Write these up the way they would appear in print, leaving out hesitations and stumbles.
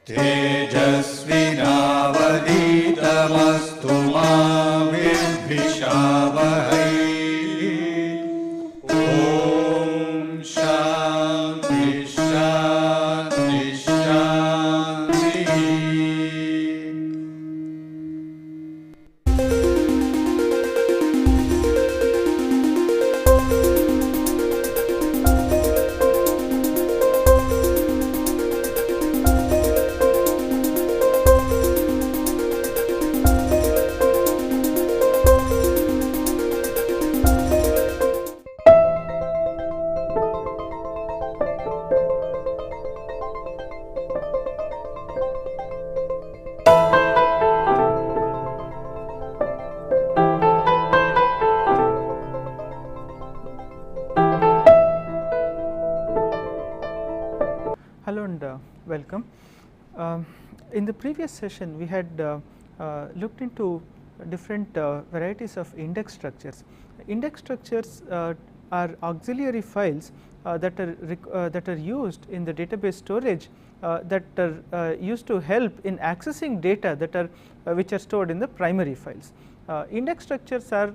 तेजस्विनावधीतमस्तु मा विद्विषावहै। ॐ शान्ति शान्ति शान्तिः। Hello and welcome. In the previous session we had looked into different varieties of index structures. Index structures are auxiliary files that are used in the database storage that are used to help in accessing data that are which are stored in the primary files. Index structures are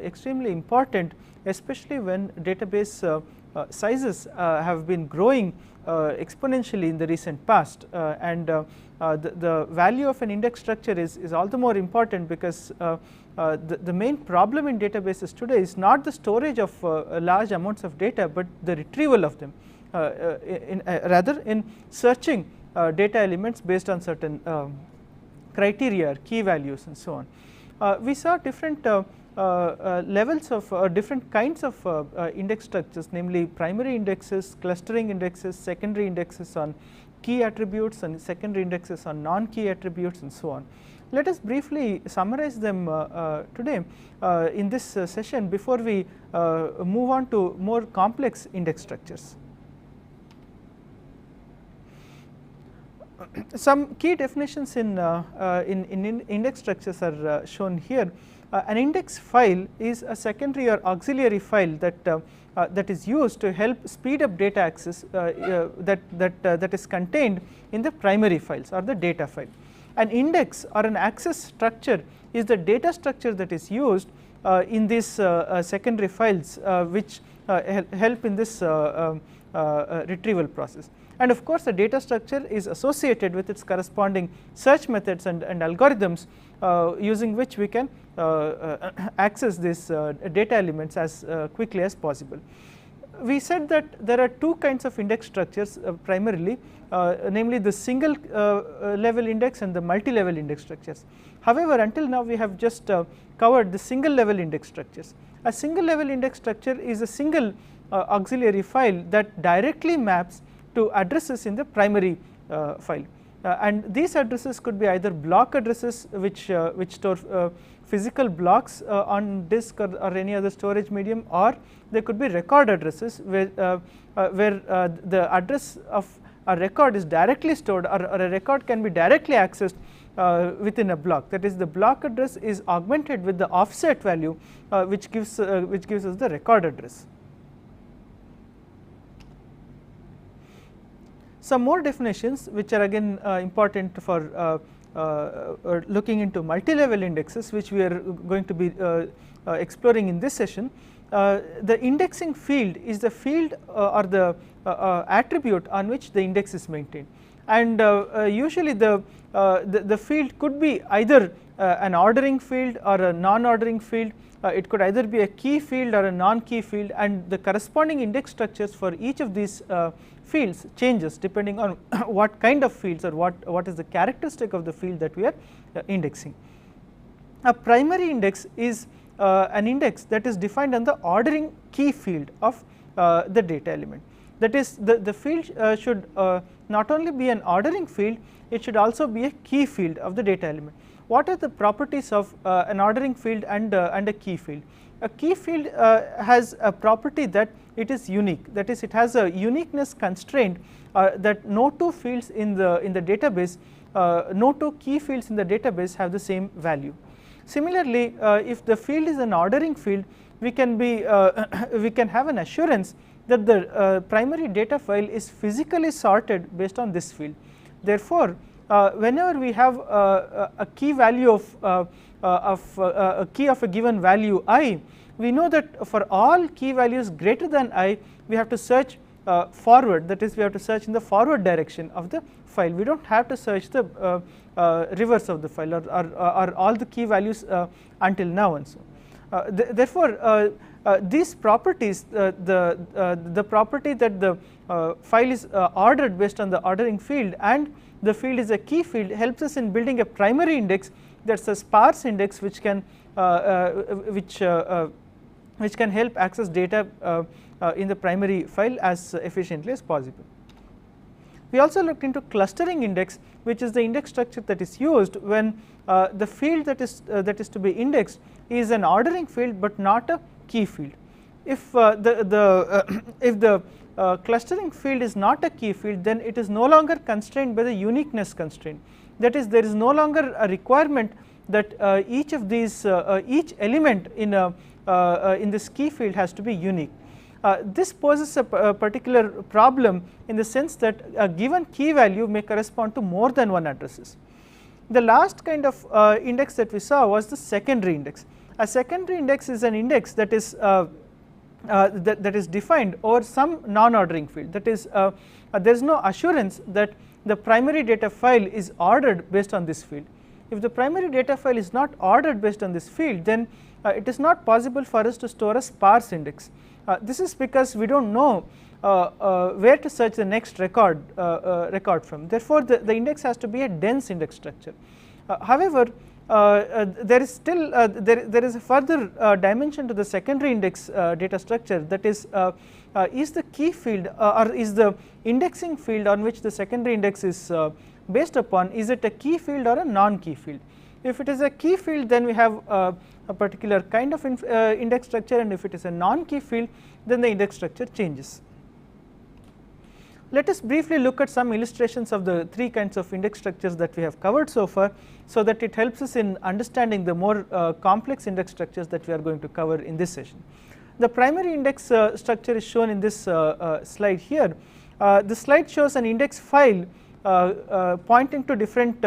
extremely important, especially when database sizes have been growing exponentially in the recent past, and the value of an index structure is all the more important because the main problem in databases today is not the storage of large amounts of data, but the retrieval of them, rather in searching data elements based on certain criteria, key values and so on. We saw different levels of different kinds of index structures, namely primary indexes, clustering indexes, secondary indexes on key attributes and secondary indexes on non-key attributes and so on. Let us briefly summarize them today in this session before we move on to more complex index structures. Some key definitions in index structures are shown here. An index file is a secondary or auxiliary file that is used to help speed up data access that is contained in the primary files or the data file. An index or an access structure is the data structure that is used in these secondary files which help in this retrieval process. And of course, the data structure is associated with its corresponding search methods and algorithms using which we can access these data elements as quickly as possible. We said that there are two kinds of index structures primarily, namely the single level index and the multi-level index structures. However, until now we have just covered the single level index structures. A single level index structure is a single auxiliary file that directly maps to addresses in the primary file, and these addresses could be either block addresses which store physical blocks on disk or any other storage medium, or they could be record addresses where the address of a record is directly stored, or a record can be directly accessed within a block. That is, the block address is augmented with the offset value which gives us the record address. Some more definitions which are again important for looking into multi-level indexes, which we are going to be exploring in this session. The indexing field is the field or the attribute on which the index is maintained, and usually the field could be either an ordering field or a non-ordering field. It could either be a key field or a non-key field, and the corresponding index structures for each of these fields changes depending on what kind of fields or what is the characteristic of the field that we are indexing. A primary index is an index that is defined on the ordering key field of the data element. That is, the field should not only be an ordering field, it should also be a key field of the data element. What are the properties of an ordering field and a key field? A key field has a property that it is unique, that is, it has a uniqueness constraint that no two fields in the database, no two key fields in the database have the same value. Similarly, if the field is an ordering field, we can have an assurance that the primary data file is physically sorted based on this field. Therefore, whenever we have a key value of a key of a given value I, we know that for all key values greater than I, we have to search forward, that is we have to search in the forward direction of the file. We do not have to search the reverse of the file or all the key values until now and so. Therefore, these properties, the property that the file is ordered based on the ordering field and the field is a key field, helps us in building a primary index that is a sparse index which can help access data in the primary file as efficiently as possible. We also looked into clustering index, which is the index structure that is used when the field that is to be indexed is an ordering field but not a key field. If the clustering field is not a key field, then it is no longer constrained by the uniqueness constraint. That is, there is no longer a requirement that each of these each element in this key field has to be unique. This poses a particular problem in the sense that a given key value may correspond to more than one addresses. The last kind of index that we saw was the secondary index. A secondary index is an index that is defined over some non-ordering field, that is there is no assurance that the primary data file is ordered based on this field. If the primary data file is not ordered based on this field, then it is not possible for us to store a sparse index. This is because we do not know where to search the next record from. Therefore, the index has to be a dense index structure. However, there is still there is a further dimension to the secondary index data structure, that is the key field or is the indexing field on which the secondary index is based upon, is it a key field or a non-key field. If it is a key field, then we have a particular kind of index structure, and if it is a non-key field, then the index structure changes. Let us briefly look at some illustrations of the three kinds of index structures that we have covered so far, so that it helps us in understanding the more complex index structures that we are going to cover in this session. The primary index structure is shown in this slide here. The slide shows an index file pointing to different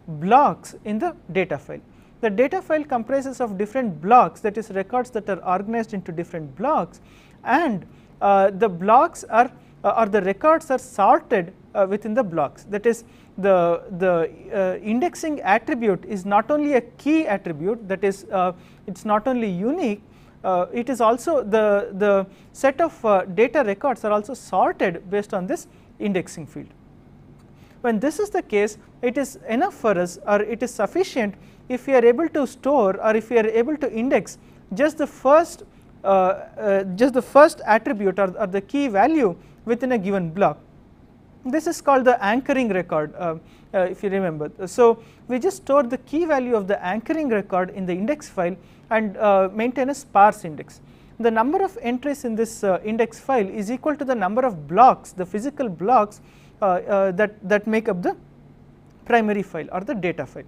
blocks in the data file. The data file comprises of different blocks, that is records that are organized into different blocks, and the blocks are or the records are sorted within the blocks. That is, the indexing attribute is not only a key attribute, that is it is not only unique, it is also the set of data records are also sorted based on this indexing field. When this is the case, it is enough for us, or it is sufficient if we are able to store or if we are able to index just the first attribute or the key value within a given block. This is called the anchoring record, if you remember. So we just store the key value of the anchoring record in the index file and maintain a sparse index. The number of entries in this index file is equal to the number of blocks, the physical blocks that make up the primary file or the data file.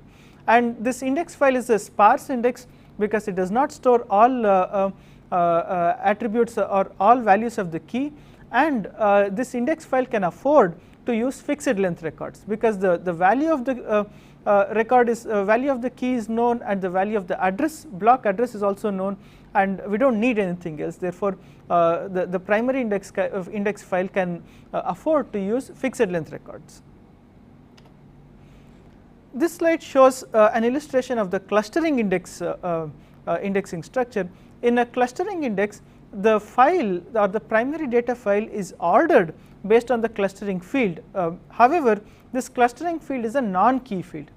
And this index file is a sparse index because it does not store all attributes or all values of the key, and this index file can afford to use fixed length records, because the value of the record is value of the key is known, and the value of the address, block address, is also known, and we do not need anything else. Therefore, the primary index file can afford to use fixed length records. This slide shows an illustration of the clustering index indexing structure. In a clustering index, the file or the primary data file is ordered based on the clustering field. However, this clustering field is a non-key field.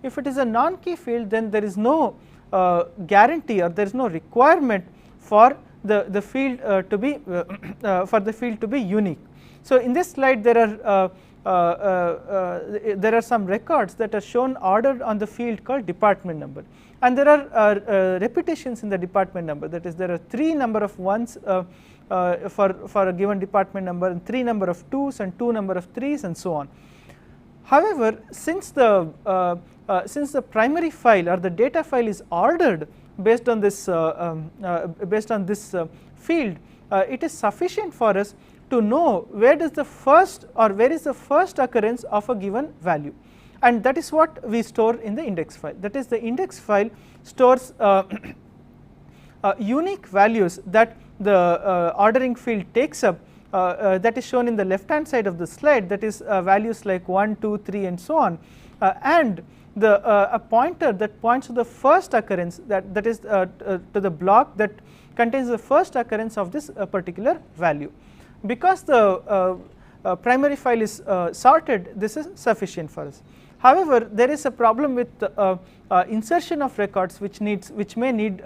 If it is a non-key field, then there is no guarantee or there is no requirement for the field to be unique. So in this slide, there are some records that are shown ordered on the field called department number, and there are repetitions in the department number. That is, there are 3 number of 1s for a given department number, and 3 number of 2s, and 2 number of 3s, and so on. However, since the primary file or the data file is ordered based on this field, it is sufficient for us to know where is the first occurrence of a given value. and that is what we store in the index file. That is, the index file stores unique values that the ordering field takes up, that is shown in the left hand side of the slide, that is values like 1, 2, 3 and so on, and a pointer that points to the first occurrence, that is to the block that contains the first occurrence of this particular value. Because the primary file is sorted, this is sufficient for us. However, there is a problem with insertion of records which may need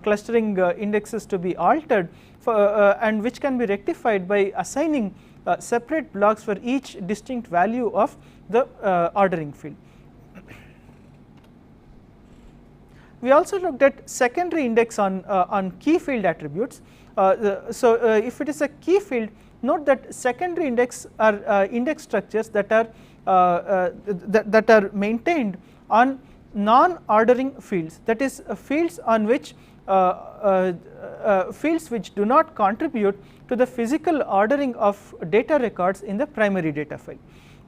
clustering indexes to be altered and which can be rectified by assigning separate blocks for each distinct value of the ordering field. We also looked at secondary index on key field attributes. So if it is a key field, note that secondary index are index structures that are maintained on non-ordering fields, that is fields on which fields which do not contribute to the physical ordering of data records in the primary data file.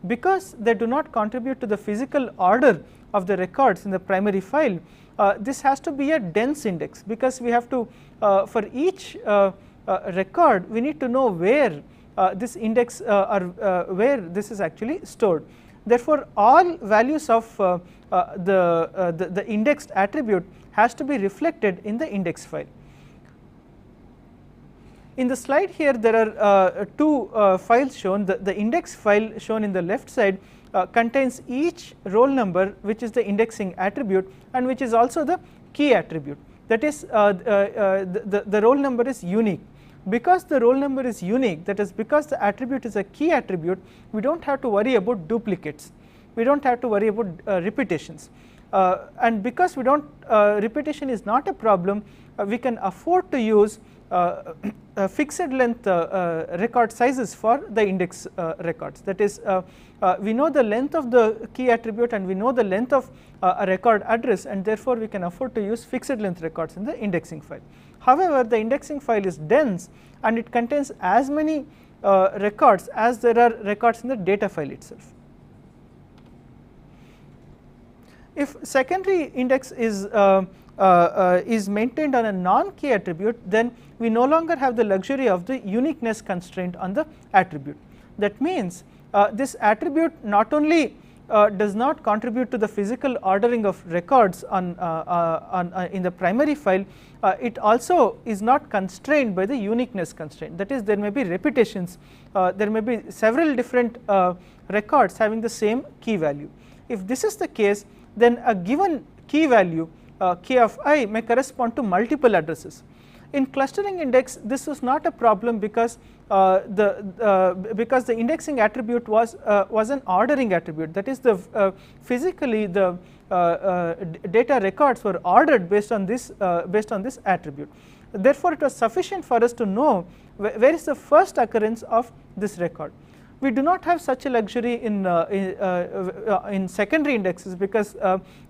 Because they do not contribute to the physical order of the records in the primary file, this has to be a dense index, because we have to for each record we need to know where this index or where this is actually stored. Therefore, all values of the indexed attribute has to be reflected in the index file. In the slide here there are two files shown. The index file shown in the left side contains each roll number which is the indexing attribute and which is also the key attribute. That is, the roll number is unique. Because the roll number is unique, that is because the attribute is a key attribute, we do not have to worry about duplicates, we do not have to worry about repetitions, and because we don't repetition is not a problem, we can afford to use fixed length record sizes for the index records. That is, we know the length of the key attribute and we know the length of a record address, and therefore we can afford to use fixed length records in the indexing file. However, the indexing file is dense and it contains as many records as there are records in the data file itself. If secondary index is maintained on a non-key attribute, then we no longer have the luxury of the uniqueness constraint on the attribute. That means this attribute not only does not contribute to the physical ordering of records in the primary file, it also is not constrained by the uniqueness constraint. That is, there may be repetitions, there may be several different records having the same key value. If this is the case, then a given key value k of I may correspond to multiple addresses. In clustering index, this was not a problem because the indexing attribute was an ordering attribute. That is, the physically the data records were ordered based on this attribute. Therefore, it was sufficient for us to know where is the first occurrence of this record. We do not have such a luxury in secondary indexes because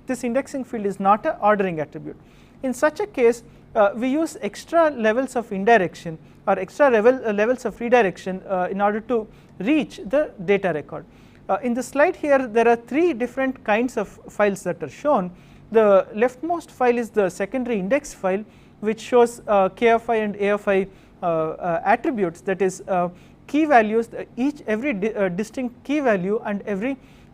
this indexing field is not an ordering attribute. In such a case, we use extra levels of indirection or extra levels of redirection in order to reach the data record. In the slide here, there are three different kinds of files that are shown. The leftmost file is the secondary index file, which shows k of I and a of I attributes, that is key values, every distinct key value and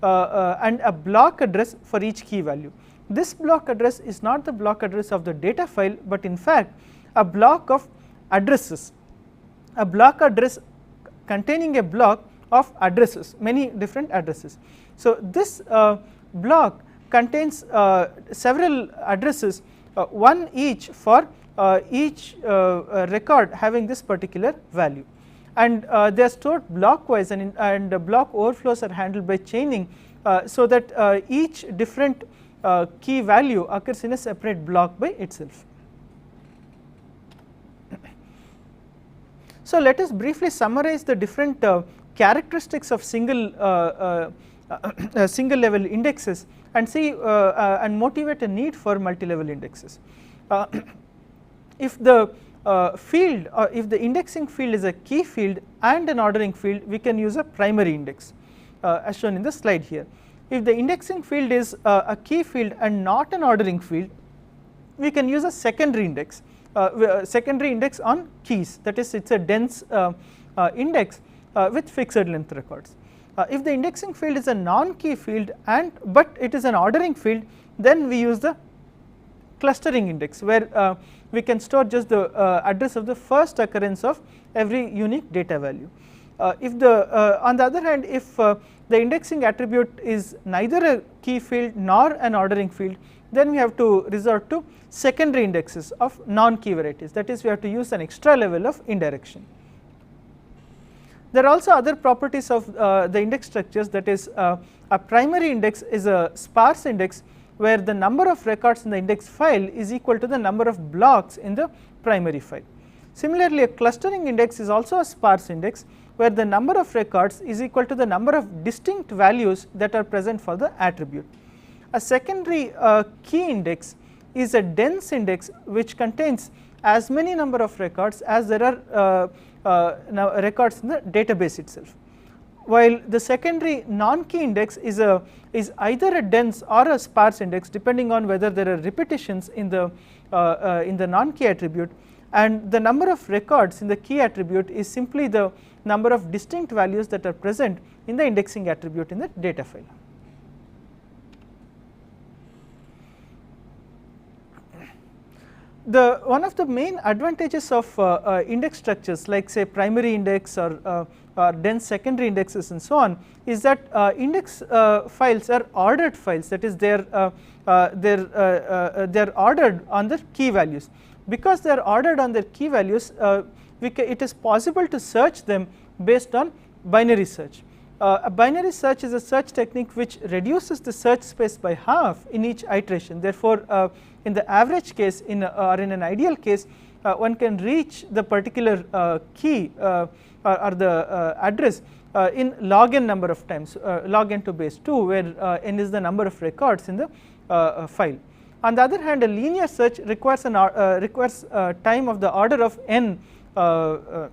and a block address for each key value. This block address is not the block address of the data file, but in fact a block of addresses, a block address containing a block of addresses, many different addresses. So this block contains several addresses, one each for each record having this particular value, and they are stored blockwise, and block overflows are handled by chaining, so that each different key value occurs in a separate block by itself. So let us briefly summarize the different characteristics of single level indexes and see and motivate a need for multi-level indexes. If the field, or if the indexing field is a key field and an ordering field, we can use a primary index as shown in the slide here. if the indexing field is a key field and not an ordering field, we can use a secondary index on keys, that is, it is a dense index with fixed length records. If the indexing field is a non-key field but it is an ordering field, then we use the clustering index, where we can store just the address of the first occurrence of every unique data value. If the on the other hand, if the indexing attribute is neither a key field nor an ordering field, then we have to resort to secondary indexes of non-key varieties, that is, we have to use an extra level of indirection. There are also other properties of the index structures, that is, a primary index is a sparse index where the number of records in the index file is equal to the number of blocks in the primary file. Similarly, a clustering index is also a sparse index where the number of records is equal to the number of distinct values that are present for the attribute. A secondary key index is a dense index which contains as many number of records as there are records in the database itself, while the secondary non-key index is either a dense or a sparse index depending on whether there are repetitions in the non-key attribute, and the number of records in the key attribute is simply the number of distinct values that are present in the indexing attribute in the data file. One of the advantages advantages of index structures like say primary index or dense secondary indexes and so on is that index files are ordered files, that is, they are ordered on the key values. Because they are ordered on their key values, it is possible to search them based on binary search. A binary search is a search technique which reduces the search space by half in each iteration. Therefore, in the average case or in an ideal case, one can reach the particular key or the address in log n number of times, log n to base 2, where n is the number of records in the file. On the other hand, a linear search requires time of the order of n or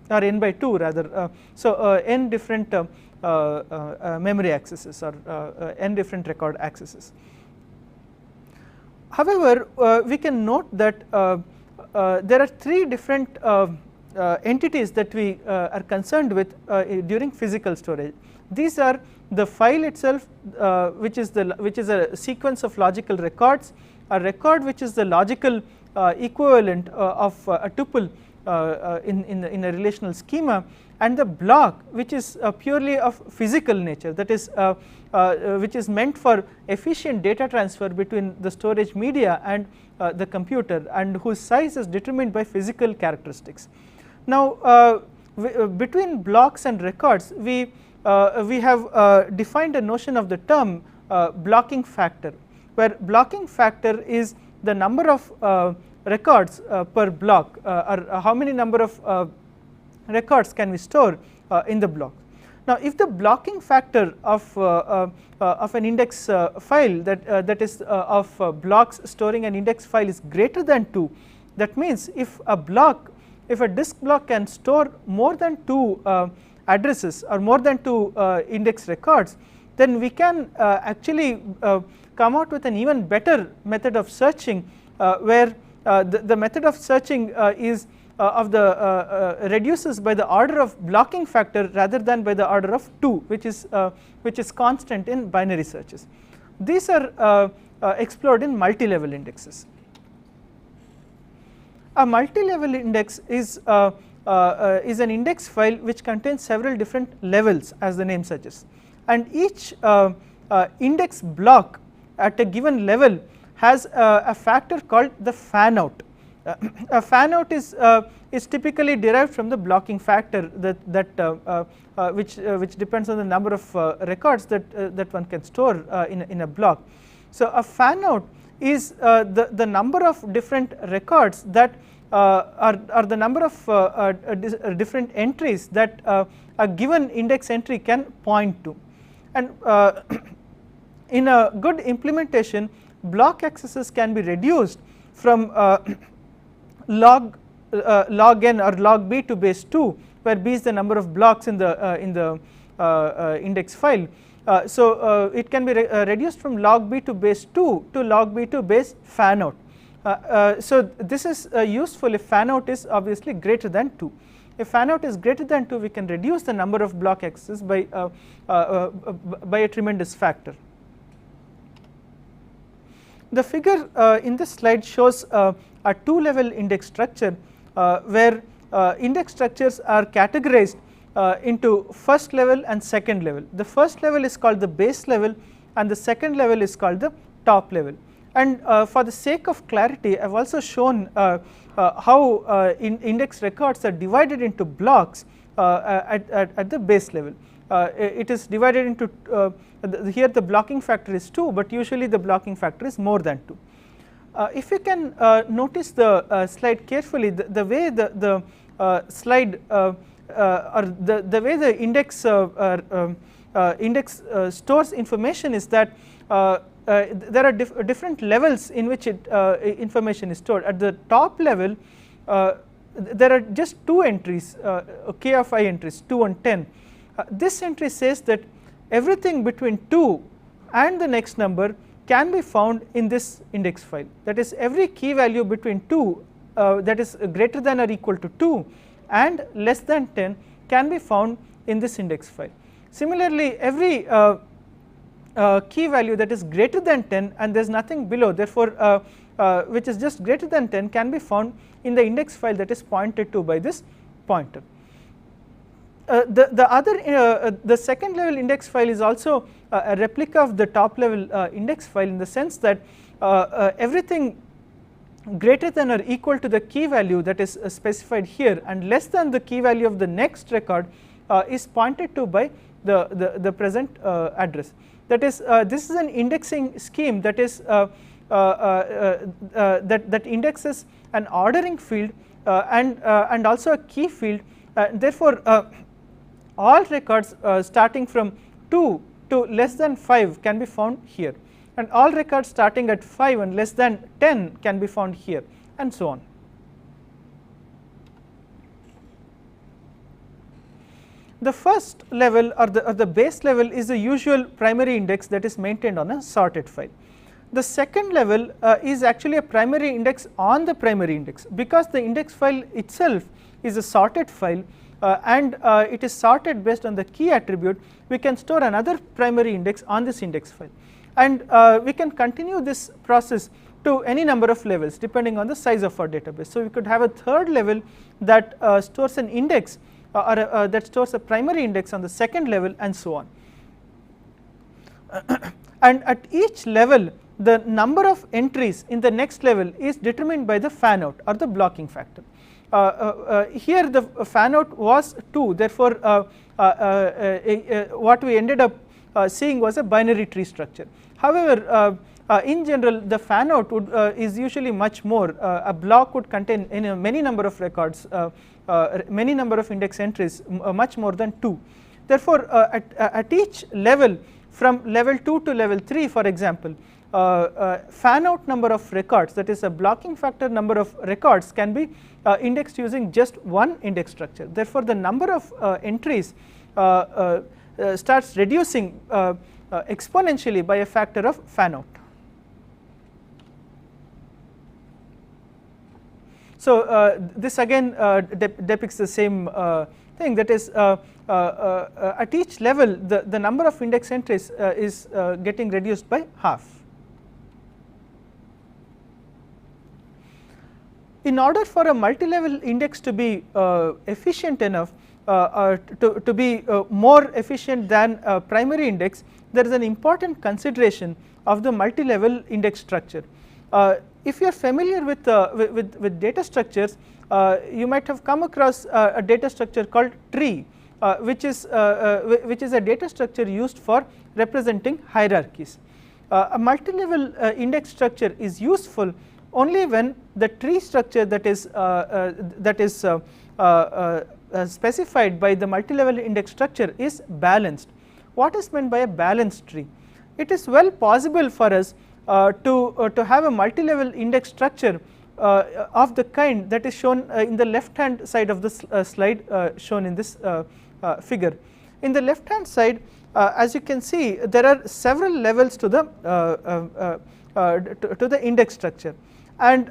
n by 2 rather, so n different memory accesses or n different record accesses. However, we can note that there are 3 different entities that we are concerned with during physical storage. These are the file itself, which is a sequence of logical records, a record which is the logical equivalent of a tuple in a relational schema, and the block which is purely of physical nature, that is, which is meant for efficient data transfer between the storage media and the computer, and whose size is determined by physical characteristics. Now, between blocks and records, we have defined a notion of the term blocking factor, where blocking factor is the number of records per block, or how many number of records can we store in the block. Now, if the blocking factor of an index file that is of blocks storing an index file is greater than 2, that means if a disk block can store more than 2 addresses or more than 2 index records, then we can actually come out with an even better method of searching, where the method of searching is reduces by the order of blocking factor rather than by the order of 2, which is constant in binary searches. These are explored in multi-level indexes. A multi-level index is an index file which contains several different levels, as the name suggests, and each index block at a given level has a factor called the fan out. A fan out is typically derived from the blocking factor which depends on the number of records that one can store in a block. So a fan out is the number of different records that are the number of different entries that a given index entry can point to, and in a good implementation, block accesses can be reduced from log n or log b to base 2, where b is the number of blocks in the index file, So it can be reduced from log b to base 2 to log b to base fan out. So this is useful if fan out is obviously greater than 2. If fan out is greater than 2, we can reduce the number of block accesses by a tremendous factor. The figure in this slide shows a 2-level index structure where index structures are categorized into first level and second level. The first level is called the base level and the second level is called the top level. And for the sake of clarity, I have also shown how index records are divided into blocks at the base level. It is divided into here the blocking factor is 2, but usually the blocking factor is more than 2. If you can notice the slide carefully, the way the slide or the way the index stores information is that there are different levels in which information is stored. At the top level, there are just 2 entries, k of I entries, 2 and 10. This entry says that everything between 2 and the next number can be found in this index file. That is, every key value between 2 that is greater than or equal to 2 and less than 10 can be found in this index file. Similarly, every key value that is greater than 10 and there is nothing below, therefore which is just greater than 10 can be found in the index file that is pointed to by this pointer. The second level index file is also a replica of the top level index file, in the sense that everything greater than or equal to the key value that is specified here and less than the key value of the next record is pointed to by the present address. That is, this is an indexing scheme that is that indexes an ordering field and also a key field. Therefore, all records starting from 2 to less than 5 can be found here, and all records starting at 5 and less than 10 can be found here, and so on. The first level or the base level is the usual primary index that is maintained on a sorted file. The second level is actually a primary index on the primary index, because the index file itself is a sorted file and it is sorted based on the key attribute. We can store another primary index on this index file, and we can continue this process to any number of levels depending on the size of our database. So we could have a third level that stores an index or that stores a primary index on the second level, and so on. And at each level, the number of entries in the next level is determined by the fan out or the blocking factor. Here the fan out was 2, therefore what we ended up seeing was a binary tree structure. However, in general, the fan out is usually much more. A block would contain many number of records, many number of index entries, much more than 2. Therefore, at each level, from level 2 to level 3, for example, fan out number of records, that is a blocking factor number of records, can be indexed using just one index structure. Therefore, the number of entries starts reducing exponentially by a factor of fan out. So this again depicts the same thing, that is at each level the number of index entries is getting reduced by half. In order for a multi-level index to be efficient enough, to be more efficient than a primary index, there is an important consideration of the multi-level index structure. If you are familiar with data structures, you might have come across a data structure called tree, which is a data structure used for representing hierarchies. A multi-level index structure is useful only when the tree structure that is specified by the multi-level index structure is balanced. What is meant by a balanced tree? It is well possible for us to have a multi-level index structure of the kind that is shown in the left hand side of the slide shown in this figure. In the left hand side, as you can see, there are several levels to the index structure, and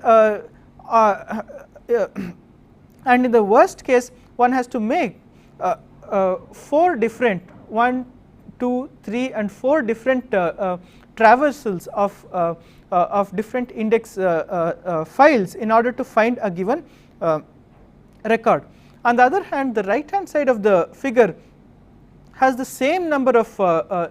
and in the worst case one has to make 4 different 1, 2, 3 and 4 different traversals of different index files in order to find a given record. On the other hand, the right hand side of the figure has the same number of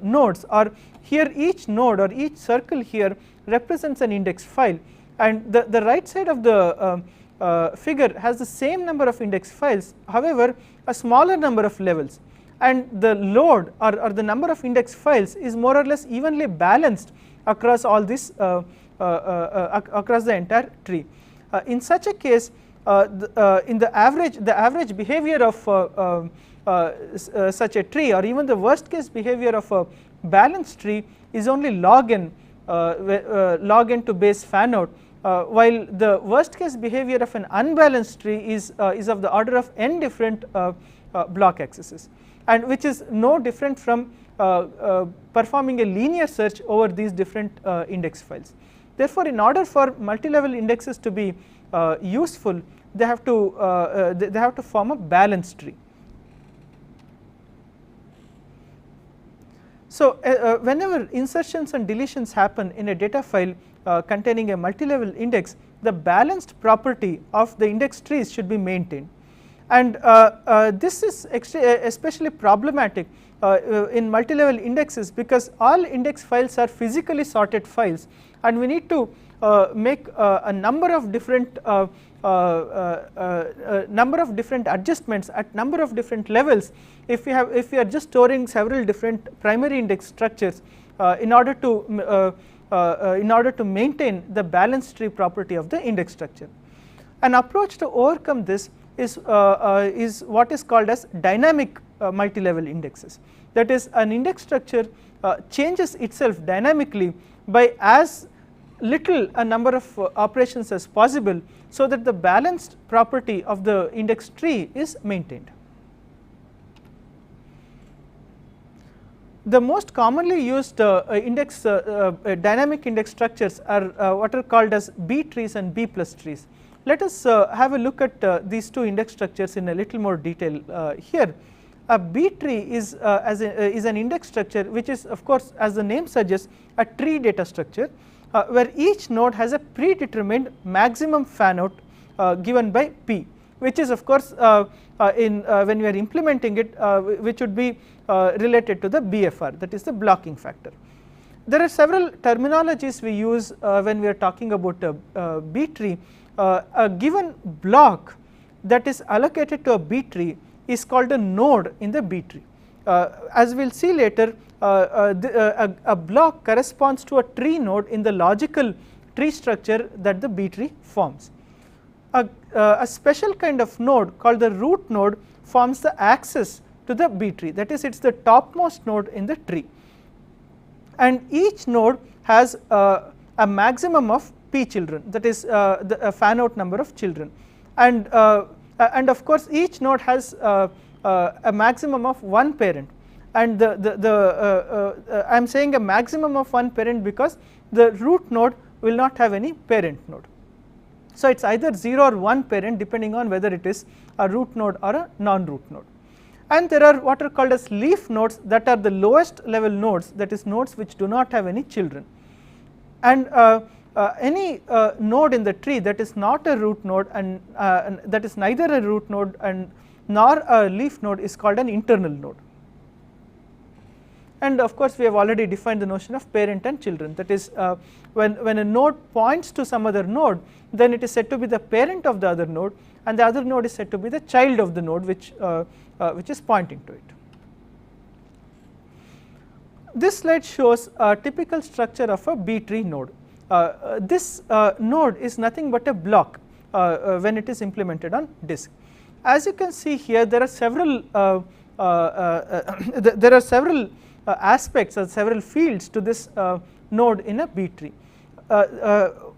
nodes, or here each node or each circle here represents an index file, and the right side of the figure has the same number of index files, however a smaller number of levels, and the load or the number of index files is more or less evenly balanced across all this across the entire tree. In such a case, in the average behavior of such a tree, or even the worst case behavior of a balanced tree, is only log n to base fan out, while the worst case behavior of an unbalanced tree is of the order of n different block accesses, and which is no different from performing a linear search over these different index files. Therefore, in order for multi-level indexes to be useful, they have to form a balanced tree. So whenever insertions and deletions happen in a data file containing a multi-level index, the balanced property of the index trees should be maintained, and this is especially problematic in multi-level indexes, because all index files are physically sorted files, and we need to make a number of different adjustments at number of different levels if we are just storing several different primary index structures in order to maintain the balanced tree property of the index structure. An approach to overcome this is what is called as dynamic multi-level indexes. That is, an index structure changes itself dynamically by as little a number of operations as possible, so that the balanced property of the index tree is maintained. The most commonly used dynamic index structures are what are called as B trees and B plus trees. Let us have a look at these two index structures in a little more detail here. A B tree is an index structure which is, of course, as the name suggests, a tree data structure where each node has a predetermined maximum fan out given by P, which is of course when we are implementing it, which would be related to the BFR, that is the blocking factor. There are several terminologies we use when we are talking about a B tree. A given block that is allocated to a B tree is called a node in the B tree. As we will see later, a block corresponds to a tree node in the logical tree structure that the B tree forms. A special kind of node called the root node forms the access to the B tree, that is, it is the topmost node in the tree, and each node has a maximum of P children, that is the fan out number of children, and of course each node has a maximum of one parent, and I am saying a maximum of one parent because the root node will not have any parent node. So it is either 0 or 1 parent depending on whether it is a root node or a non-root node. And there are what are called as leaf nodes, that are the lowest level nodes, that is nodes which do not have any children, and any node in the tree that is not a root node and that is neither a root node and nor a leaf node is called an internal node. And of course we have already defined the notion of parent and children, that is when a node points to some other node, then it is said to be the parent of the other node, and the other node is said to be the child of the node which is pointing to it. This slide shows a typical structure of a B tree node. This node is nothing but a block when it is implemented on disk. As you can see here, there are several aspects or several fields to this node in a B tree.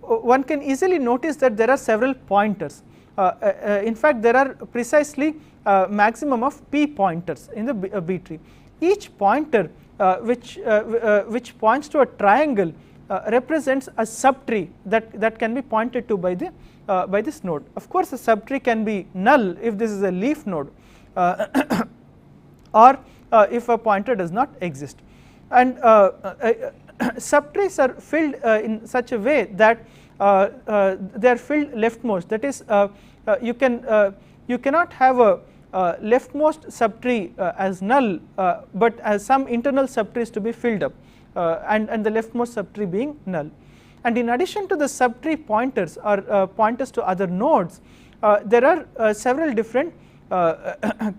One can easily notice that there are several pointers. In fact, there are precisely maximum of P pointers in the B tree. each pointer which points to a triangle represents a subtree that can be pointed to by this node. Of course, a subtree can be null if this is a leaf node or if a pointer does not exist, and subtrees are filled in such a way that they are filled leftmost. That is, you cannot have a leftmost subtree as null, but as some internal subtrees to be filled up, and the leftmost subtree being null. And in addition to the subtree pointers or pointers to other nodes, there are several different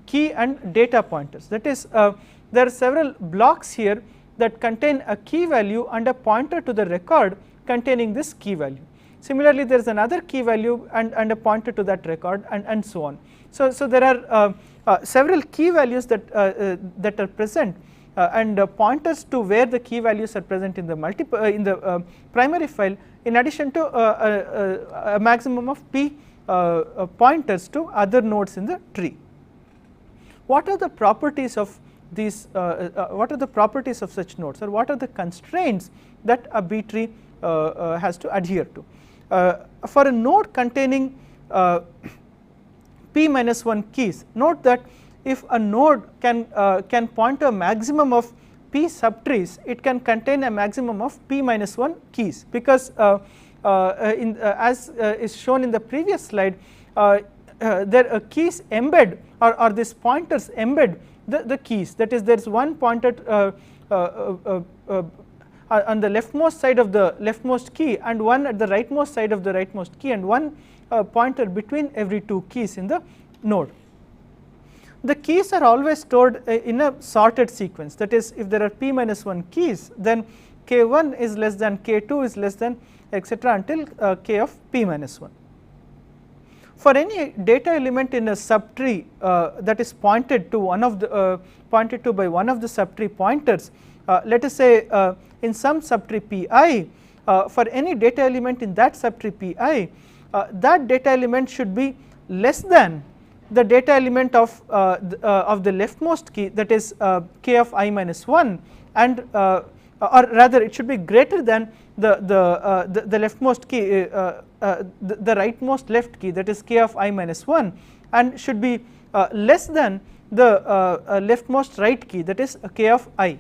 key and data pointers. That is, there are several blocks here that contain a key value and a pointer to the record containing this key value. Similarly, there is another key value and a pointer to that record, and so on. So there are several key values that are present, and pointers to where the key values are present in the primary file, in addition to a maximum of p pointers to other nodes in the tree. What are the properties of these? What are the properties of such nodes, or what are the constraints that a B tree has to adhere to? For a node containing p minus 1 keys, note that if a node can point to a maximum of p subtrees, it can contain a maximum of p minus 1 keys, because as is shown in the previous slide, there keys embed or these pointers embed the keys. That is, there is one pointer on the leftmost side of the leftmost key, and one at the rightmost side of the rightmost key, and one pointer between every two keys in the node. The keys are always stored in a sorted sequence. That is, if there are p minus 1 keys, then k1 is less than k2 is less than etc. until k of p minus 1. For any data element in a subtree that is pointed to by one of the subtree pointers, let us say in some subtree pi, for any data element in that subtree pi, that data element should be less than the data element of the leftmost key, that is k of I minus 1, and or rather it should be greater than the leftmost key, the rightmost left key, that is k of I minus 1, and should be less than the leftmost right key, that is k of I.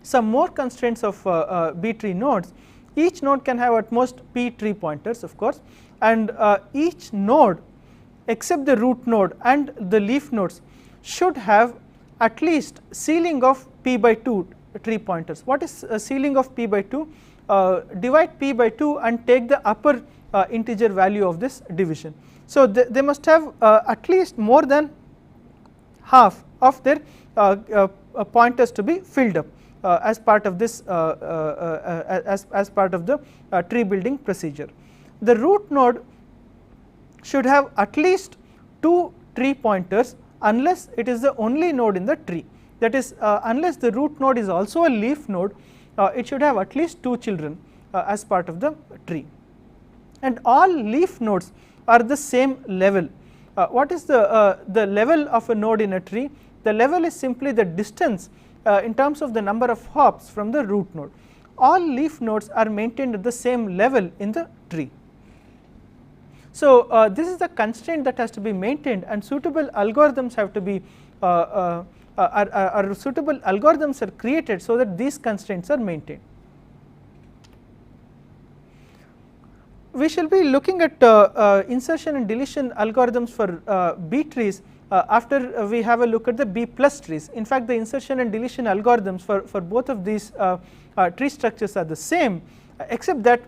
Some more constraints of B tree nodes. Each node can have at most p tree pointers, of course, and each node except the root node and the leaf nodes should have at least ceiling of p by 2 tree pointers. What is a ceiling of p by 2? Divide p by 2 and take the upper integer value of this division. So they must have at least more than half of their pointers to be filled up as part of this as part of the tree building procedure. The root node should have at least 2 tree pointers unless it is the only node in the tree. That is, unless the root node is also a leaf node, it should have at least 2 children as part of the tree. And all leaf nodes are the same level. What is the level of a node in a tree? The level is simply the distance in terms of the number of hops from the root node. All leaf nodes are maintained at the same level in the tree. So this is the constraint that has to be maintained, and suitable algorithms have to be suitable algorithms are created so that these constraints are maintained. We shall be looking at insertion and deletion algorithms for B trees after we have a look at the B plus trees. In fact, the insertion and deletion algorithms for both of these tree structures are the same, except that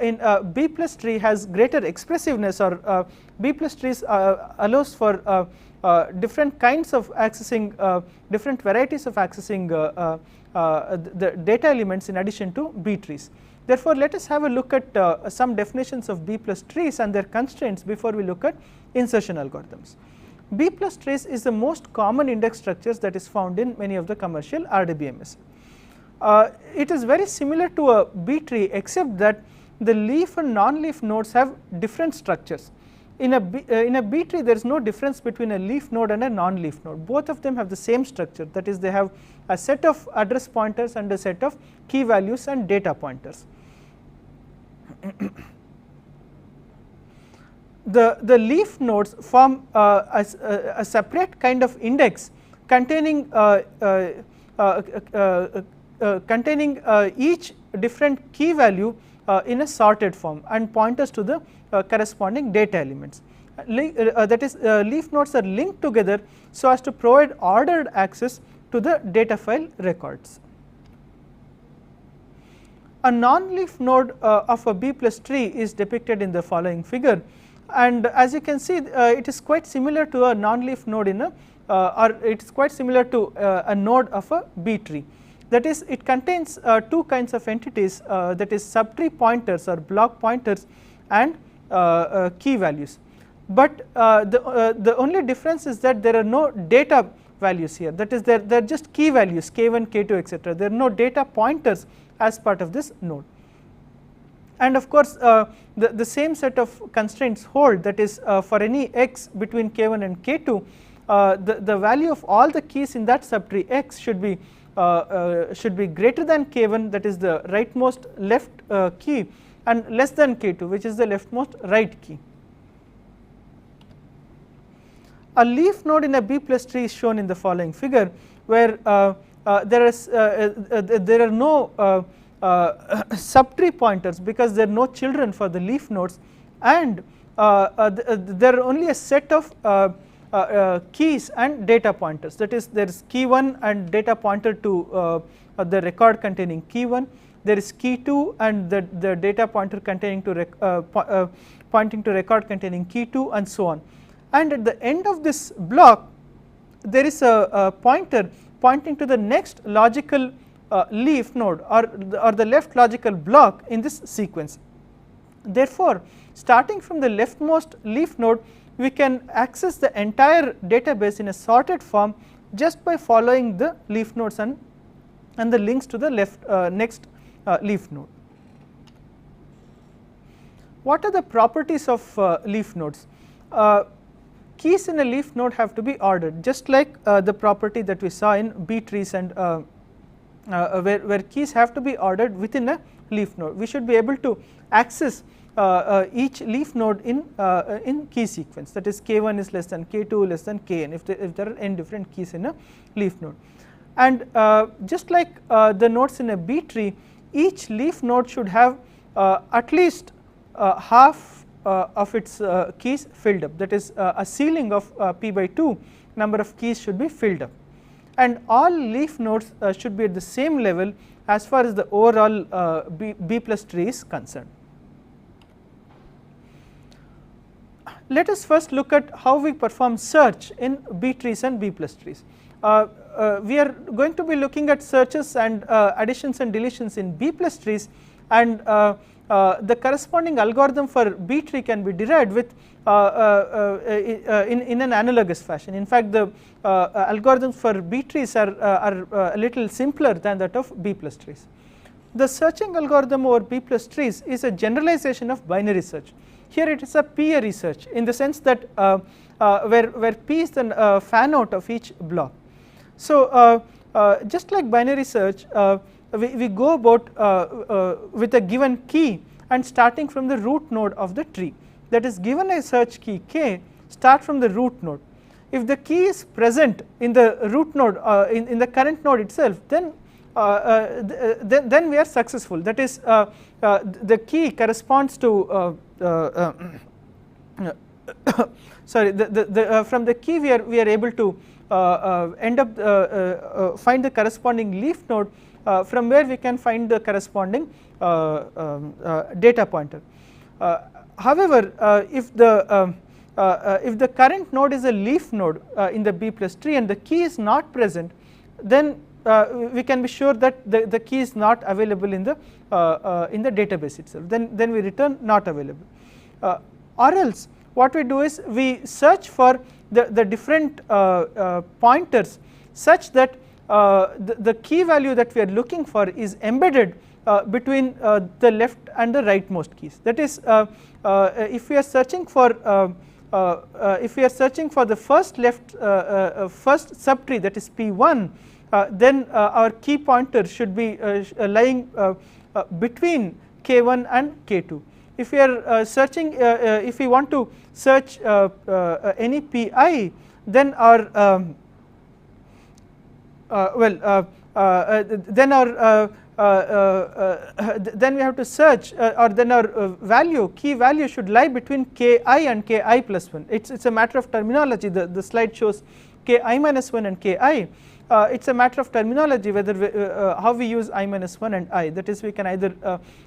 in B plus tree has greater expressiveness, or B plus trees allows for different kinds of accessing, different varieties of accessing the data elements in addition to B trees. Therefore, let us have a look at some definitions of B plus trees and their constraints before we look at insertion algorithms. B plus trees is the most common index structures that is found in many of the commercial RDBMS. It is very similar to a B tree, except that the leaf and non-leaf nodes have different structures. in a B tree there is no difference between a leaf node and a non-leaf node. Both of them have the same structure, that is they have a set of address pointers and a set of key values and data pointers. The leaf nodes form a separate kind of index containing each different key value in a sorted form and pointers to the corresponding data elements. That is, leaf nodes are linked together so as to provide ordered access to the data file records. A non-leaf node of a B plus tree is depicted in the following figure, and as you can see it is quite similar to a non-leaf node in a or it is quite similar to a node of a B tree. That is, it contains two kinds of entities, that is subtree pointers or block pointers and key values, but the only difference is that there are no data values here, that is they are just key values k1, k2, etc. There are no data pointers as part of this node. And of course the same set of constraints hold, that is for any x between k1 and k2 the value of all the keys in that subtree x should be greater than k1, that is the rightmost left key, and less than k2, which is the leftmost right key. A leaf node in a B plus tree is shown in the following figure, where there are no subtree pointers because there are no children for the leaf nodes, and there are only a set of keys and data pointers, that is there is key 1 and data pointer to the record containing key 1, there is key 2 and the data pointer containing to pointing to record containing key 2, and so on. And at the end of this block there is a pointer pointing to the next logical leaf node or the left logical block in this sequence. Therefore, starting from the leftmost leaf node we can access the entire database in a sorted form just by following the leaf nodes and the links to the next leaf node. What are the properties of leaf nodes? Keys in a leaf node have to be ordered, just like the property that we saw in B trees and where keys have to be ordered within a leaf node. We should be able to access each leaf node in key sequence, that is k1 is less than k2 less than kn if there are n different keys in a leaf node. And just like the nodes in a B tree, each leaf node should have at least half of its keys filled up, that is a ceiling of p by 2 number of keys should be filled up, and all leaf nodes should be at the same level as far as the overall B plus tree is concerned. Let us first look at how we perform search in B trees and B plus trees. We are going to be looking at searches and additions and deletions in B plus trees, and the corresponding algorithm for B tree can be derived with in an analogous fashion. In fact, the algorithms for B trees are a little simpler than that of B plus trees. The searching algorithm over B plus trees is a generalization of binary search. Here it is a p-ary search in the sense that where p is the fan out of each block. So just like binary search, we go about with a given key and starting from the root node of the tree, that is given a search key k, start from the root node. If the key is present in the root node in the current node itself, then we are successful, that is the key corresponds to sorry from the key we are able to end up find the corresponding leaf node from where we can find the corresponding data pointer. However, if the current node is a leaf node in the B plus tree and the key is not present, then we can be sure that the key is not available in the database itself, then we return not available. Or else what we do is we search for the different pointers such that the key value that we are looking for is embedded between the left and the rightmost keys. That is, if we are searching for if we are searching for the first first subtree, that is P1, then our key pointer should be lying between K1 and K2. If we are searching, if we want to search any Pi, then our then we have to search, or then our key value should lie between Ki and Ki plus 1. It's a matter of terminology. The slide shows Ki minus 1 and Ki. It's a matter of terminology whether how we use I minus 1 and I. That is, we can either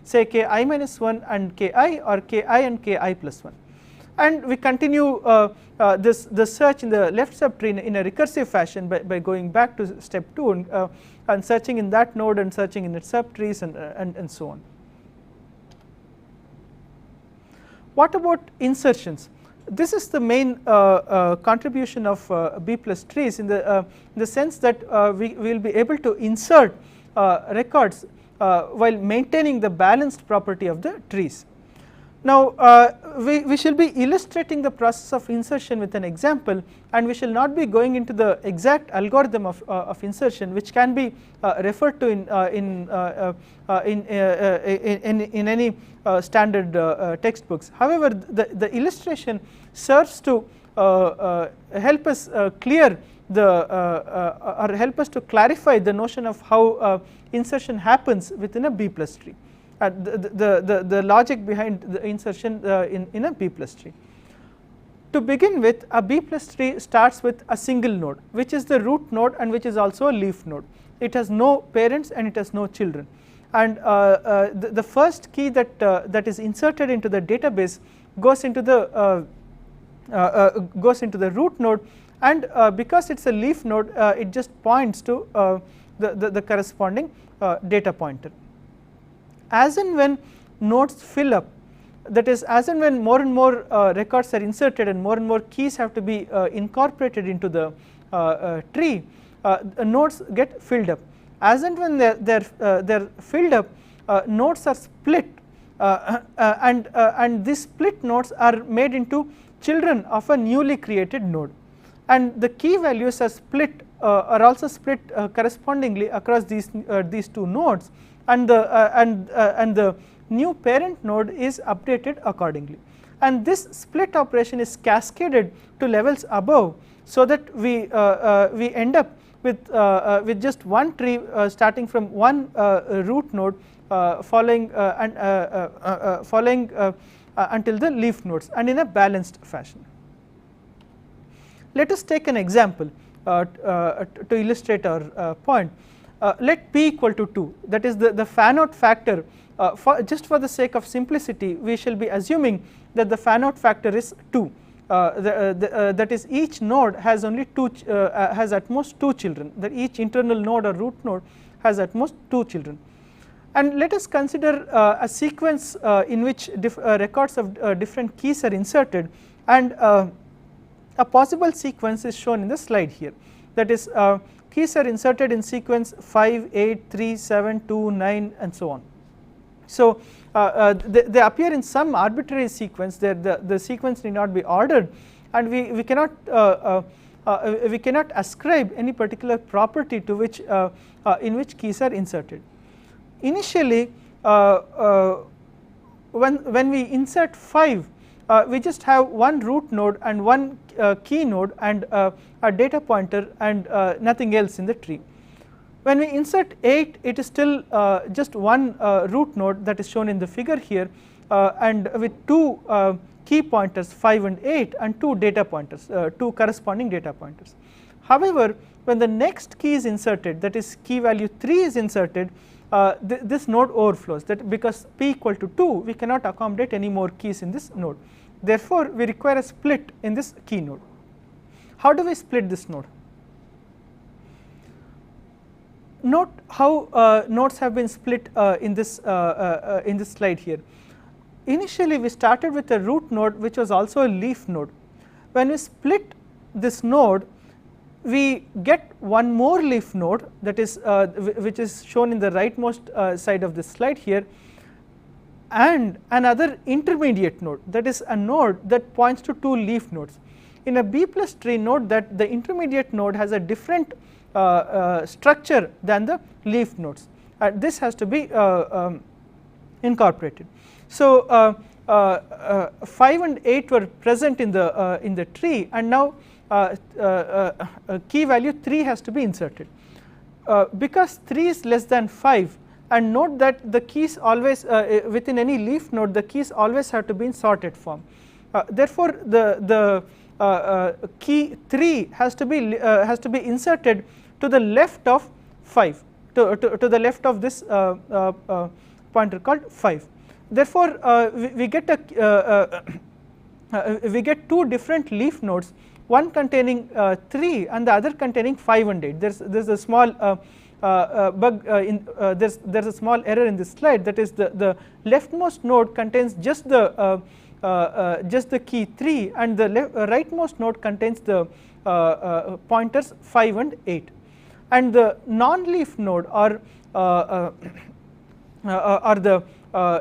say Ki minus 1 and Ki, or Ki and Ki plus 1. And we continue the search in the left subtree in a recursive fashion by going back to step 2 and searching in that node and searching in its subtrees and so on. What about insertions? This is the main contribution of B plus trees in the sense that we will be able to insert records while maintaining the balanced property of the trees. Now we shall be illustrating the process of insertion with an example, and we shall not be going into the exact algorithm of insertion, which can be referred to in any standard textbooks. However, the illustration serves to help us clear or help us to clarify the notion of how insertion happens within a B plus tree. The logic behind the insertion in a B plus tree. To begin with, a B plus tree starts with a single node, which is the root node and which is also a leaf node. It has no parents and it has no children, and the first key that is inserted into the database goes into the root node, and because it's a leaf node, it just points to the corresponding data pointer. As and when nodes fill up, that is, as and when more and more records are inserted and more keys have to be incorporated into the tree, nodes get filled up. As and when they're filled up, nodes are split, and these split nodes are made into children of a newly created node, and the key values are also split correspondingly across these two nodes, and the new parent node is updated accordingly, and this split operation is cascaded to levels above, so that we end up with just one tree starting from one root node following until the leaf nodes, and in a balanced fashion. Let us take an example to illustrate our point. Let P equal to 2, that is the fan out factor. Just for the sake of simplicity, we shall be assuming that the fan out factor is 2. That is, each node has only has at most 2 children, that each internal node or root node has at most 2 children. And let us consider a sequence in which records of different keys are inserted, and a possible sequence is shown in the slide here. That is, keys are inserted in sequence 5, 8, 3, 7, 2, 9 and so on. So they appear in some arbitrary sequence. The sequence need not be ordered, and we cannot ascribe any particular property to which in which keys are inserted. Initially, when we insert 5, we just have one root node and one key node and a data pointer and nothing else in the tree. When we insert 8, it is still just one root node that is shown in the figure here, and with 2 key pointers 5 and 8 and 2 data pointers, 2 corresponding data pointers. However, when the next key is inserted, that is key value 3 is inserted, this node overflows, that because P equal to 2, we cannot accommodate any more keys in this node. Therefore, we require a split in this key node. How do we split this node? Note how nodes have been split in this slide here. Initially, we started with a root node which was also a leaf node. When we split this node, we get one more leaf node, that is which is shown in the rightmost side of this slide here, and another intermediate node, that is a node that points to two leaf nodes. In a B plus tree, note that the intermediate node has a different structure than the leaf nodes. This has to be incorporated. So 5 and 8 were present in the tree, and now key value 3 has to be inserted. Because 3 is less than 5, and note that the keys always within any leaf node, the keys always have to be in sorted form. Therefore, the key 3 has to be inserted to the left of 5, to the left of this pointer called 5. Therefore, we get two different leaf nodes, one containing 3 and the other containing 5 and 8. There's a small bug there's a small error in this slide, that is the leftmost node contains just the key 3, and the rightmost node contains the pointers 5 and 8, and the non-leaf node or the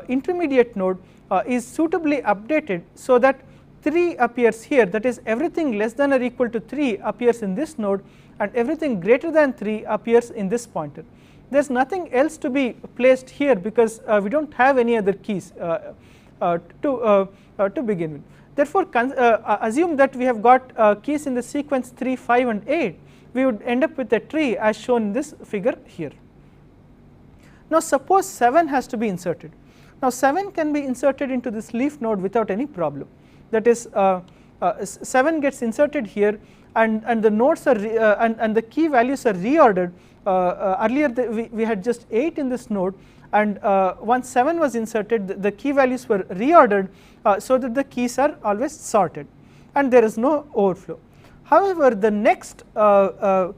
intermediate node is suitably updated so that 3 appears here, that is everything less than or equal to 3 appears in this node, and everything greater than 3 appears in this pointer. There is nothing else to be placed here because we do not have any other keys to begin with. Therefore, assume that we have got keys in the sequence 3, 5 and 8, we would end up with a tree as shown in this figure here. Now suppose 7 has to be inserted. Now 7 can be inserted into this leaf node without any problem, that is 7 gets inserted here, and the nodes are and the key values are reordered. Earlier we had just 8 in this node, and once 7 was inserted, the key values were reordered so that the keys are always sorted and there is no overflow. However, the next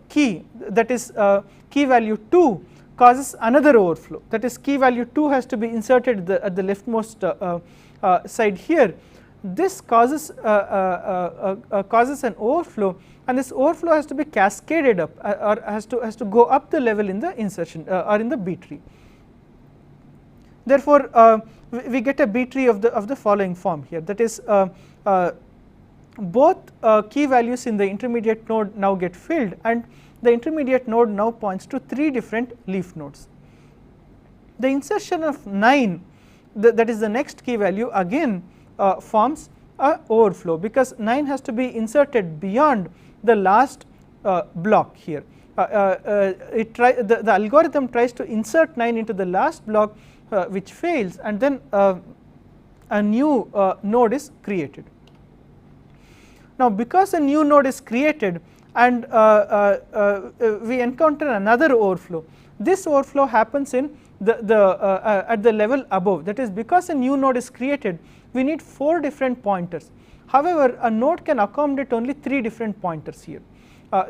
key, that is key value 2, causes another overflow, that is key value 2 has to be inserted at the leftmost side here. This causes an overflow, and this overflow has to be cascaded up or has to go up the level in the insertion or in the B tree. Therefore, we get a B tree of the following form here, that is both key values in the intermediate node now get filled, and the intermediate node now points to 3 different leaf nodes. The insertion of 9, that is the next key value, again forms a overflow because 9 has to be inserted beyond the last block here. The algorithm tries to insert 9 into the last block, which fails, and then a new node is created. Now because a new node is created and we encounter another overflow, this overflow happens in at the level above, that is because a new node is created, we need 4 different pointers. However, a node can accommodate only 3 different pointers here.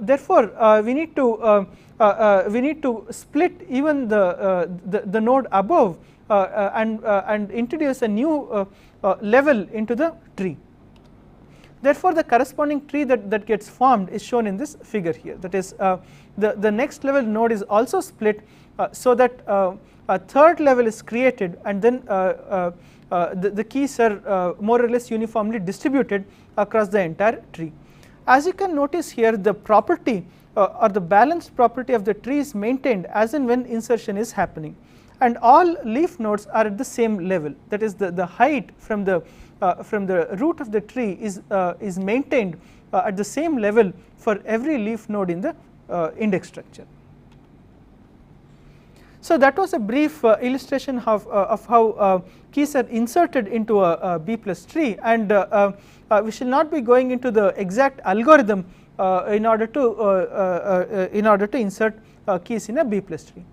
Therefore, we need to split even the node above and introduce a new level into the tree. Therefore, the corresponding tree that gets formed is shown in this figure here, that is the next level node is also split so that a third level is created, and then the keys are more or less uniformly distributed across the entire tree. As you can notice here, the property or the balanced property of the tree is maintained as and when insertion is happening, and all leaf nodes are at the same level, that is the height from the root of the tree is maintained at the same level for every leaf node in the index structure. So that was a brief illustration of how keys are inserted into a B plus tree, and we shall not be going into the exact algorithm in order to insert keys in a B plus tree.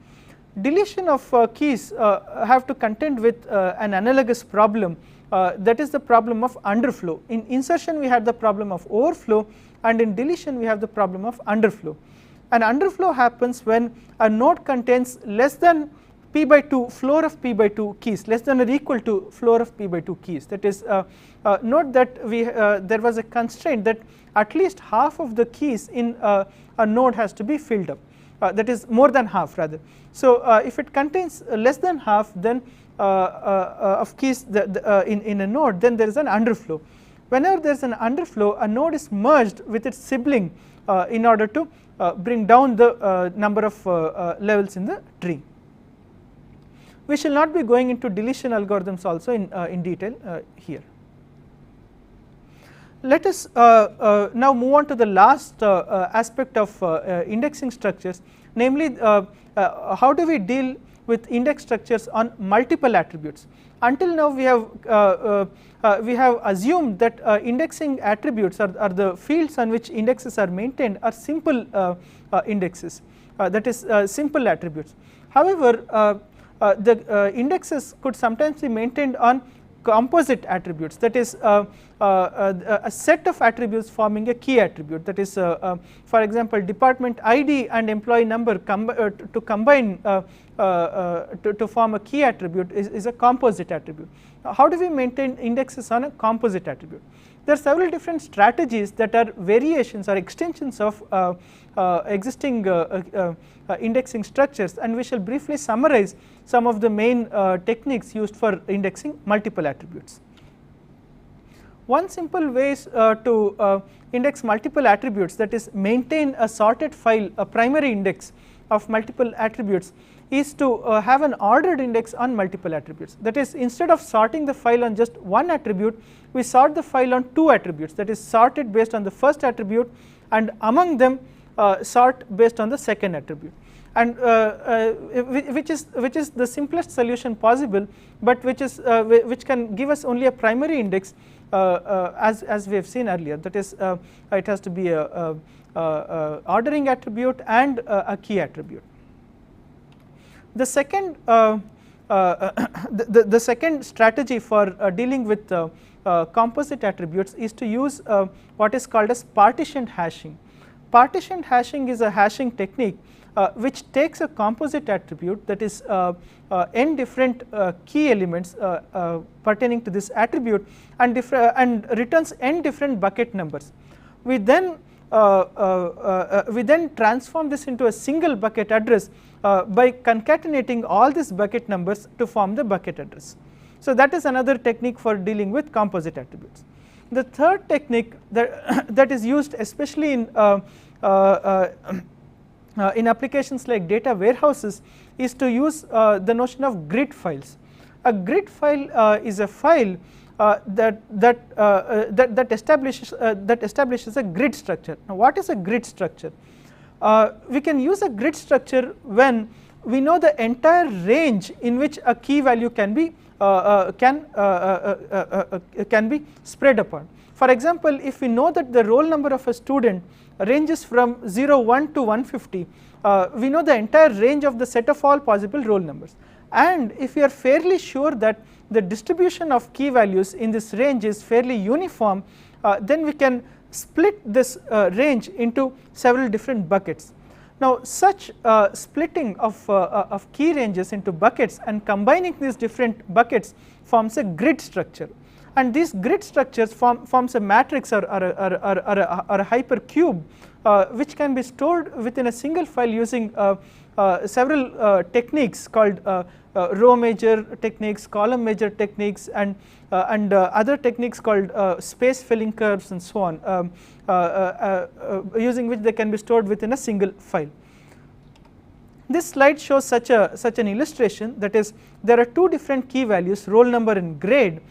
Deletion of keys have to contend with an analogous problem, that is the problem of underflow. In insertion we had the problem of overflow, and in deletion we have the problem of underflow. An underflow happens when a node contains less than p by 2 floor of p by 2 keys, less than or equal to floor of p by 2 keys. That is, note that there was a constraint that at least half of the keys in a node has to be filled up. that is more than half rather. So if it contains less than half then of keys in a node, then there is an underflow. Whenever there is an underflow, a node is merged with its sibling in order to bring down the number of levels in the tree. We shall not be going into deletion algorithms also in detail here. Let us now move on to the last aspect of indexing structures, namely how do we deal with index structures on multiple attributes. Until now we have assumed that indexing attributes or the fields on which indexes are maintained are simple indexes, that is simple attributes. However, the indexes could sometimes be maintained on composite attributes, that is a set of attributes forming a key attribute, that is for example department ID and employee number to combine to form a key attribute is a composite attribute. How do we maintain indexes on a composite attribute? There are several different strategies that are variations or extensions of existing indexing structures, and we shall briefly summarize some of the main techniques used for indexing multiple attributes. One simple way is to index multiple attributes, that is maintain a sorted file, a primary index of multiple attributes, is to have an ordered index on multiple attributes. That is, instead of sorting the file on just one attribute, we sort the file on two attributes, that is sorted based on the first attribute and among them sort based on the second attribute, and which is the simplest solution possible, but which can give us only a primary index as we have seen earlier, that is it has to be a ordering attribute and a key attribute. The second the second strategy for dealing with composite attributes is to use what is called as partitioned hashing. Partitioned hashing is a hashing technique which takes a composite attribute, that is n different key elements pertaining to this attribute, and returns n different bucket numbers. We then transform this into a single bucket address by concatenating all these bucket numbers to form the bucket address. So that is another technique for dealing with composite attributes. The third technique that is used especially in applications like data warehouses is to use the notion of grid files. A grid file is a file that establishes a grid structure. Now, what is a grid structure? We can use a grid structure when we know the entire range in which a key value can be spread upon. For example, if we know that the roll number of a student ranges from 01 to 150, we know the entire range of the set of all possible roll numbers, and if we are fairly sure that the distribution of key values in this range is fairly uniform, then we can split this range into several different buckets. Now, such splitting of key ranges into buckets and combining these different buckets forms a grid structure, and these grid structures forms a matrix or a hypercube which can be stored within a single file using several techniques called row measure techniques, column measure techniques, and other techniques called space filling curves and so on, using which they can be stored within a single file. This slide shows such an illustration, that is, there are two different key values, roll number and grade.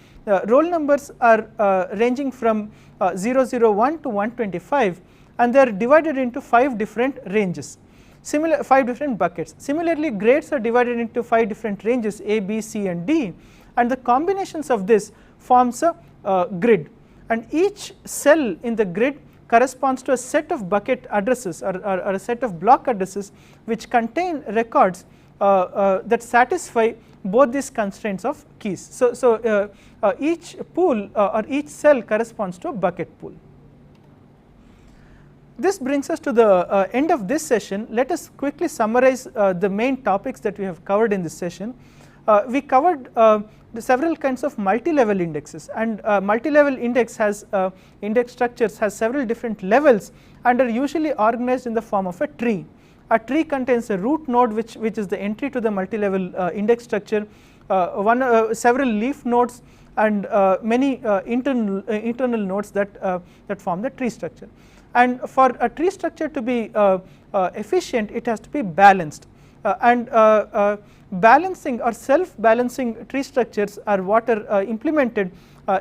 Roll numbers are ranging from 001 to 125, and they are divided into 5 different ranges, 5 different buckets. Similarly, grades are divided into 5 different ranges, A, B, C and D, and the combinations of this forms a grid, and each cell in the grid corresponds to a set of bucket addresses or a set of block addresses which contain records that satisfy both these constraints of keys. So each pool or each cell corresponds to a bucket pool. This brings us to the end of this session. Let us quickly summarize the main topics that we have covered in this session. We covered the several kinds of multi-level indexes, and multi-level index has index structures has several different levels and are usually organized in the form of a tree. A tree contains a root node which is the entry to the multi-level index structure, several leaf nodes, and many internal nodes that form the tree structure. And for a tree structure to be efficient, it has to be balanced, and balancing or self-balancing tree structures are what are implemented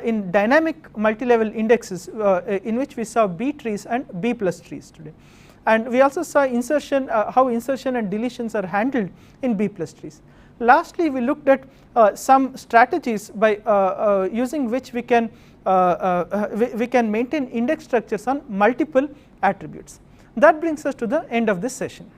in dynamic multi-level indexes, in which we saw B trees and B plus trees today. And we also saw insertion, how insertion and deletions are handled in B plus trees. Lastly, we looked at some strategies by using which we can maintain index structures on multiple attributes. That brings us to the end of this session.